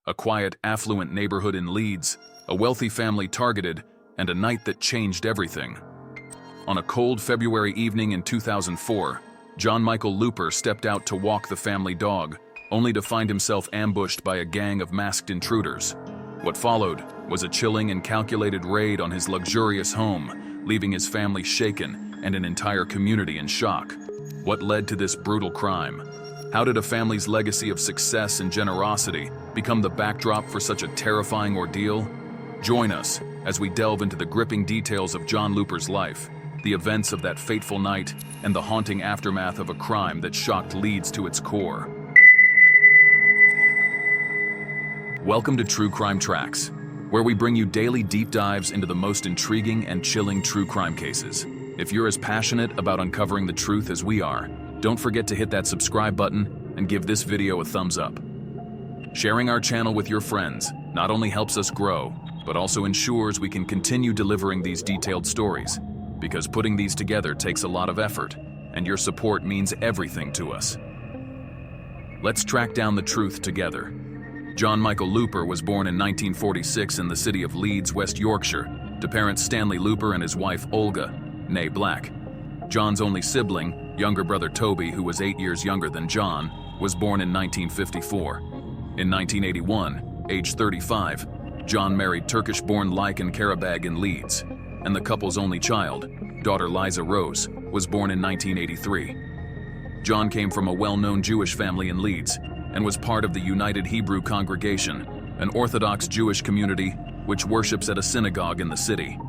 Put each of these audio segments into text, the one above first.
a quiet, affluent neighborhood in Leeds, a wealthy family targeted, and a night that changed everything. On a cold February evening in 2004, John Michael Luper stepped out to walk the family dog, only to find himself ambushed by a gang of masked intruders. What followed was a chilling and calculated raid on his luxurious home, leaving his family shaken and an entire community in shock. What led to this brutal crime? How did a family's legacy of success and generosity become the backdrop for such a terrifying ordeal? Join us as we delve into the gripping details of John Luper's life, the events of that fateful night, and the haunting aftermath of a crime that shocked Leeds to its core. Welcome to True Crime Tracks, where we bring you daily deep dives into the most intriguing and chilling true crime cases. If you're as passionate about uncovering the truth as we are, don't forget to hit that subscribe button and give this video a thumbs up. Sharing our channel with your friends not only helps us grow, but also ensures we can continue delivering these detailed stories, because putting these together takes a lot of effort, and your support means everything to us. Let's track down the truth together. John Michael Luper was born in 1946 in the city of Leeds, West Yorkshire, to parents Stanley Luper and his wife Olga, née Black. John's only sibling, younger brother Toby, who was 8 years younger than John, was born in 1954. In 1981, age 35, John married Turkish-born Lykan Karabag in Leeds, and the couple's only child, daughter Liza Rose, was born in 1983. John came from a well-known Jewish family in Leeds and was part of the United Hebrew Congregation, an Orthodox Jewish community which worships at a synagogue in the city.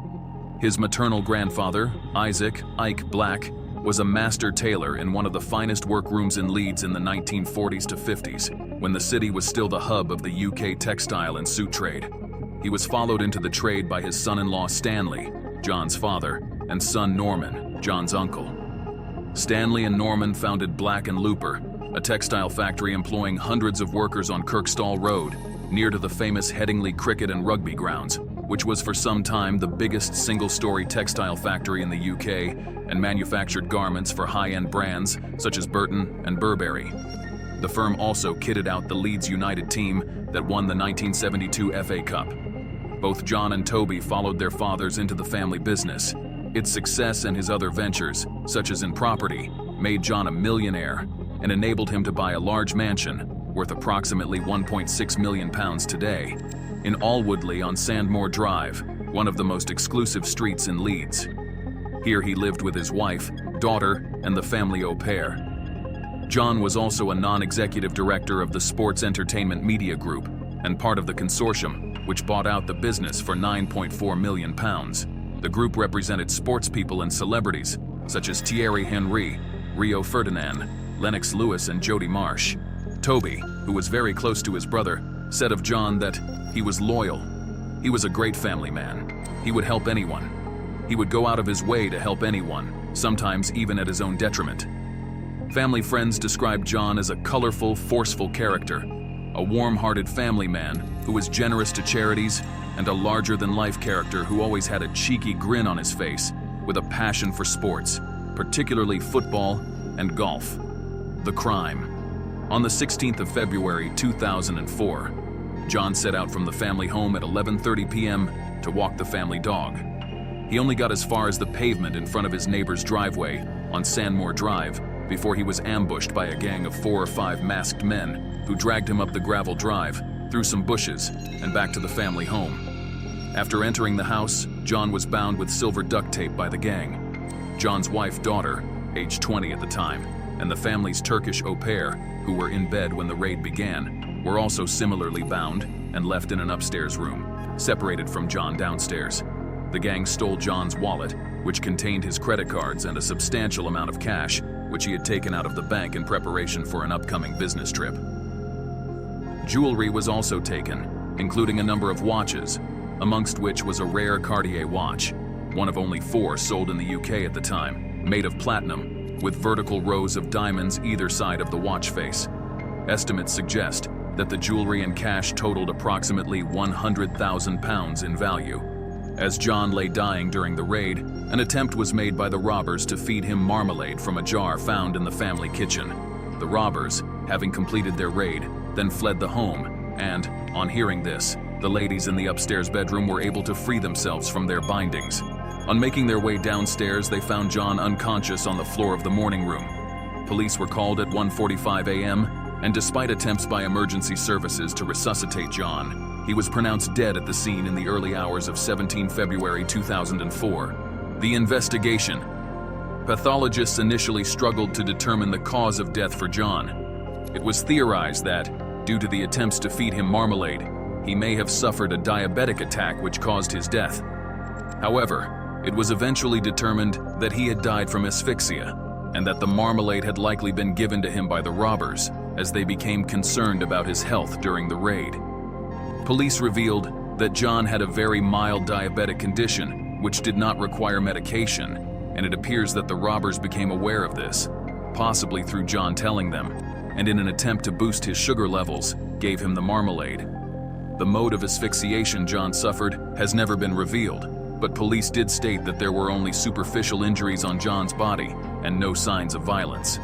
His maternal grandfather, Isaac "Ike" Black, was a master tailor in one of the finest workrooms in Leeds in the 1940s to 50s, when the city was still the hub of the UK textile and suit trade. He was followed into the trade by his son-in-law Stanley, John's father, and son Norman, John's uncle. Stanley and Norman founded Black & Luper, a textile factory employing hundreds of workers on Kirkstall Road, near to the famous Headingley cricket and rugby grounds, which was for some time the biggest single-story textile factory in the UK and manufactured garments for high-end brands such as Burton and Burberry. The firm also kitted out the Leeds United team that won the 1972 FA Cup. Both John and Toby followed their fathers into the family business. Its success and his other ventures, such as in property, made John a millionaire and enabled him to buy a large mansion, worth approximately £1.6 million today, in Alwoodley on Sandmoor Drive, one of the most exclusive streets in Leeds. Here he lived with his wife, daughter, and the family au pair. John was also a non-executive director of the Sports Entertainment Media Group and part of the consortium, which bought out the business for £9.4 million. The group represented sportspeople and celebrities, such as Thierry Henry, Rio Ferdinand, Lennox Lewis, and Jody Marsh. Toby, who was very close to his brother, said of John that he was loyal. He was a great family man. He would help anyone. He would go out of his way to help anyone, sometimes even at his own detriment. Family friends described John as a colorful, forceful character, a warm-hearted family man who was generous to charities, and a larger-than-life character who always had a cheeky grin on his face, with a passion for sports, particularly football and golf. The crime. On the 16th of February 2004, John set out from the family home at 11:30 p.m. to walk the family dog. He only got as far as the pavement in front of his neighbor's driveway on Sandmoor Drive before he was ambushed by a gang of 4 or 5 masked men who dragged him up the gravel drive, through some bushes, and back to the family home. After entering the house, John was bound with silver duct tape by the gang. John's wife, daughter, age 20 at the time, and the family's Turkish au pair, who were in bed when the raid began, were also similarly bound and left in an upstairs room, separated from John downstairs. The gang stole John's wallet, which contained his credit cards and a substantial amount of cash, which he had taken out of the bank in preparation for an upcoming business trip. Jewelry was also taken, including a number of watches, amongst which was a rare Cartier watch, one of only 4 sold in the UK at the time, made of platinum, with vertical rows of diamonds either side of the watch face. Estimates suggest that the jewelry and cash totaled approximately £100,000 in value. As John lay dying during the raid, an attempt was made by the robbers to feed him marmalade from a jar found in the family kitchen. The robbers, having completed their raid, then fled the home, And, on hearing this, the ladies in the upstairs bedroom were able to free themselves from their bindings. On making their way downstairs, they found John unconscious on the floor of the morning room. Police were called at 1:45 a.m., and despite attempts by emergency services to resuscitate John, he was pronounced dead at the scene in the early hours of 17 February 2004. The investigation. Pathologists initially struggled to determine the cause of death for John. It was theorized that, due to the attempts to feed him marmalade, he may have suffered a diabetic attack which caused his death. However, it was eventually determined that he had died from asphyxia, and that the marmalade had likely been given to him by the robbers, as they became concerned about his health during the raid. Police revealed that John had a very mild diabetic condition, which did not require medication, and it appears that the robbers became aware of this, possibly through John telling them, and in an attempt to boost his sugar levels, gave him the marmalade. The mode of asphyxiation John suffered has never been revealed, but police did state that there were only superficial injuries on John's body and no signs of violence.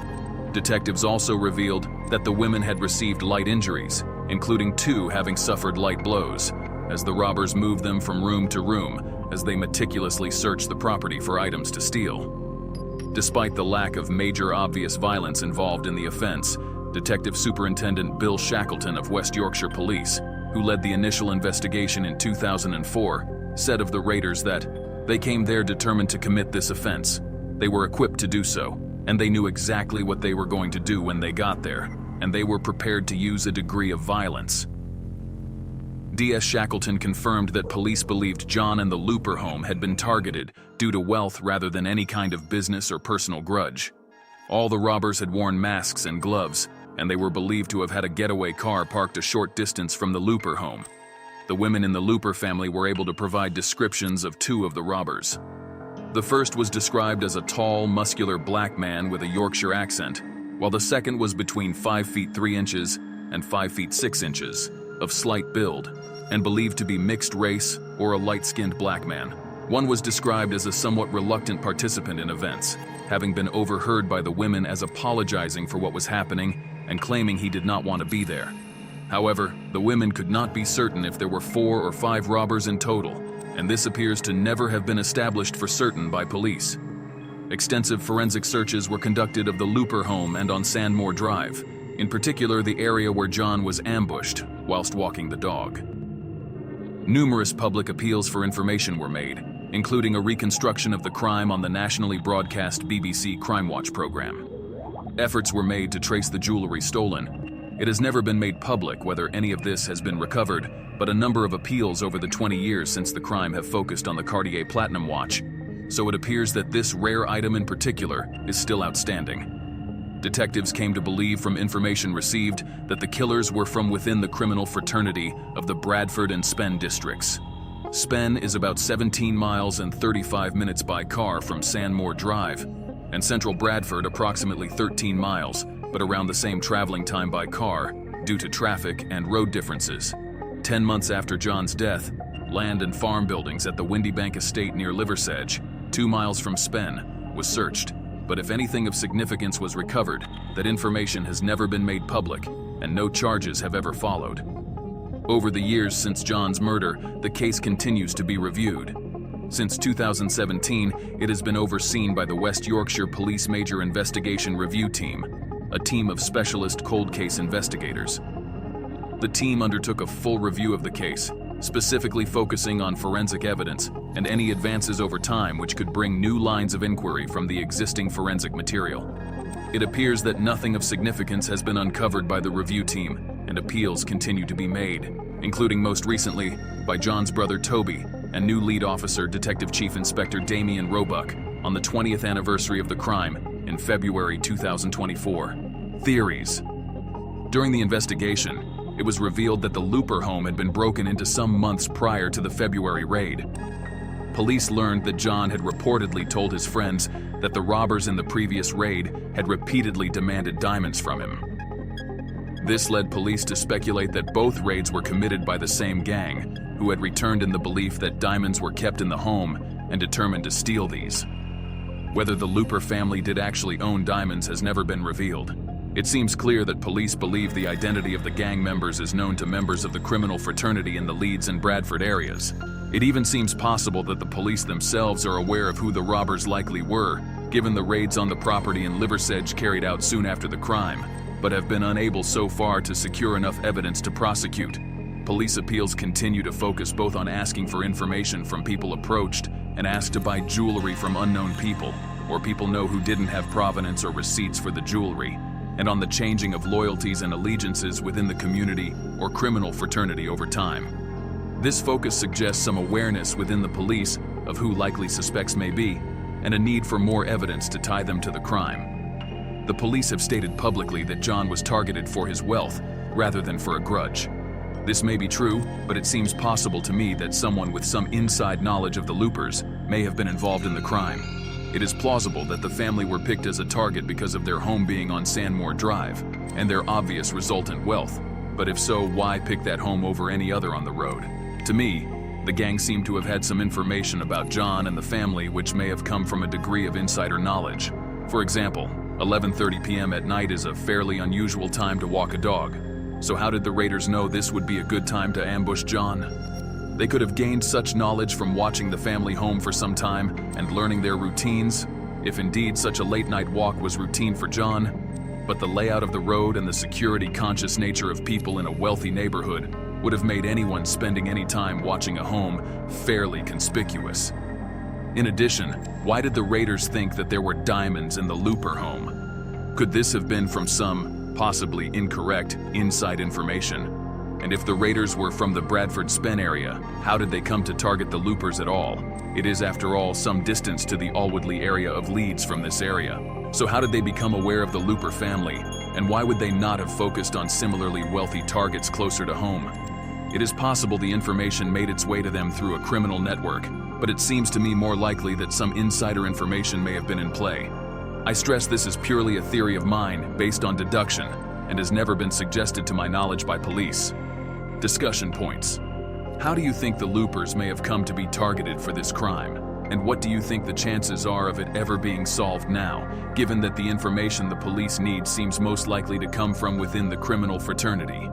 Detectives also revealed that the women had received light injuries, including 2 having suffered light blows, as the robbers moved them from room to room as they meticulously searched the property for items to steal. Despite the lack of major obvious violence involved in the offense, Detective Superintendent Bill Shackleton of West Yorkshire Police, who led the initial investigation in 2004, said of the raiders that they came there determined to commit this offense. They were equipped to do so, and they knew exactly what they were going to do when they got there, and they were prepared to use a degree of violence. D.S. Shackleton confirmed that police believed John and the Luper home had been targeted due to wealth rather than any kind of business or personal grudge. All the robbers had worn masks and gloves, and they were believed to have had a getaway car parked a short distance from the Luper home. The women in the Luper family were able to provide descriptions of 2 of the robbers. The first was described as a tall, muscular black man with a Yorkshire accent, while the second was between 5 feet 3 inches and 5 feet 6 inches, of slight build, and believed to be mixed race or a light-skinned black man. One was described as a somewhat reluctant participant in events, having been overheard by the women as apologizing for what was happening and claiming he did not want to be there. However, the women could not be certain if there were 4 or 5 robbers in total, and this appears to never have been established for certain by police. Extensive forensic searches were conducted of the Luper home and on Sandmoor Drive, in particular the area where John was ambushed whilst walking the dog. Numerous public appeals for information were made, including a reconstruction of the crime on the nationally broadcast BBC Crime Watch program. Efforts were made to trace the jewelry stolen. It has never been made public whether any of this has been recovered, but a number of appeals over the 20 years since the crime have focused on the Cartier Platinum watch, so it appears that this rare item in particular is still outstanding. Detectives came to believe from information received that the killers were from within the criminal fraternity of the Bradford and Spen districts. Spen is about 17 miles and 35 minutes by car from Sandmoor Drive, and central Bradford approximately 13 miles, but around the same traveling time by car due to traffic and road differences. 10 months after John's death, land and farm buildings at the Windy Bank estate near Liversedge, 2 miles from Spen, was searched, but if anything of significance was recovered, that information has never been made public, and no charges have ever followed. Over the years since John's murder, the case continues to be reviewed. Since 2017, it has been overseen by the West Yorkshire Police Major Investigation Review Team, a team of specialist cold case investigators. The team undertook a full review of the case, specifically focusing on forensic evidence and any advances over time which could bring new lines of inquiry from the existing forensic material. It appears that nothing of significance has been uncovered by the review team, and appeals continue to be made, including most recently by John's brother Toby and new lead officer Detective Chief Inspector Damien Roebuck on the 20th anniversary of the crime in February 2024. Theories. During the investigation, it was revealed that the Luper home had been broken into some months prior to the February raid. Police learned that John had reportedly told his friends that the robbers in the previous raid had repeatedly demanded diamonds from him. This led police to speculate that both raids were committed by the same gang, who had returned in the belief that diamonds were kept in the home and determined to steal these. Whether the Luper family did actually own diamonds has never been revealed. It seems clear that police believe the identity of the gang members is known to members of the criminal fraternity in the Leeds and Bradford areas. It even seems possible that the police themselves are aware of who the robbers likely were, given the raids on the property in Liversedge carried out soon after the crime, but have been unable so far to secure enough evidence to prosecute. Police appeals continue to focus both on asking for information from people approached and asked to buy jewelry from unknown people, or people know who didn't have provenance or receipts for the jewelry, and on the changing of loyalties and allegiances within the community or criminal fraternity over time. This focus suggests some awareness within the police of who likely suspects may be, and a need for more evidence to tie them to the crime. The police have stated publicly that John was targeted for his wealth rather than for a grudge. This may be true, but it seems possible to me that someone with some inside knowledge of the Lupers may have been involved in the crime. It is plausible that the family were picked as a target because of their home being on Sandmore Drive and their obvious resultant wealth. But if so, why pick that home over any other on the road? To me, the gang seemed to have had some information about John and the family which may have come from a degree of insider knowledge. For example, 11:30 p.m. at night is a fairly unusual time to walk a dog. So how did the raiders know this would be a good time to ambush John? They could have gained such knowledge from watching the family home for some time and learning their routines, if indeed such a late-night walk was routine for John. But the layout of the road and the security-conscious nature of people in a wealthy neighborhood would have made anyone spending any time watching a home fairly conspicuous. In addition, why did the raiders think that there were diamonds in the Luper home? Could this have been from some, possibly incorrect, inside information? And if the raiders were from the Bradford Spen area, how did they come to target the Lupers at all? It is, after all, some distance to the Alwoodley area of Leeds from this area. So how did they become aware of the Luper family? And why would they not have focused on similarly wealthy targets closer to home? It is possible the information made its way to them through a criminal network, but it seems to me more likely that some insider information may have been in play. I stress this is purely a theory of mine, based on deduction, and has never been suggested to my knowledge by police. Discussion points. How do you think the Lupers may have come to be targeted for this crime? And what do you think the chances are of it ever being solved now, given that the information the police need seems most likely to come from within the criminal fraternity?